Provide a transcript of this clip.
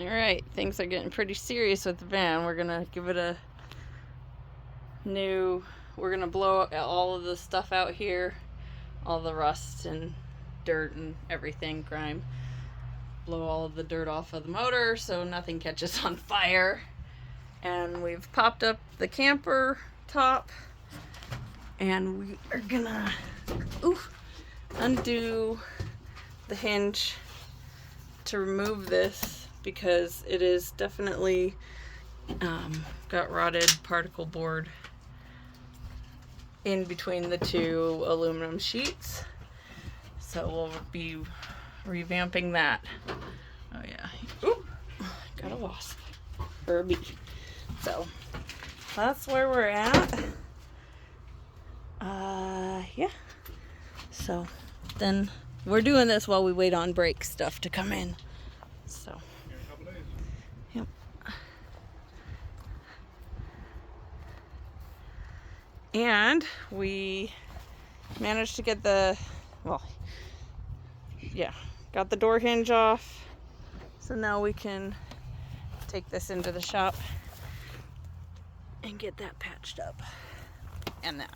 Alright, things are getting pretty serious with the van. We're gonna give it a new, we're gonna blow all of the stuff out here, all the rust and dirt and everything, grime. Blow all of the dirt off of the motor so nothing catches on fire. And we've popped up the camper top, and we are gonna undo the hinge to remove this because it is definitely got rotted particle board in between the two aluminum sheets. So we'll be revamping that. Oh yeah. Ooh, got a wasp. Or a bee. So that's where we're at. Yeah. So then we're doing this while we wait on brake stuff to come in. So. Yep. And we managed to get the, got the door hinge off. So now we can take this into the shop and get that patched up. And that.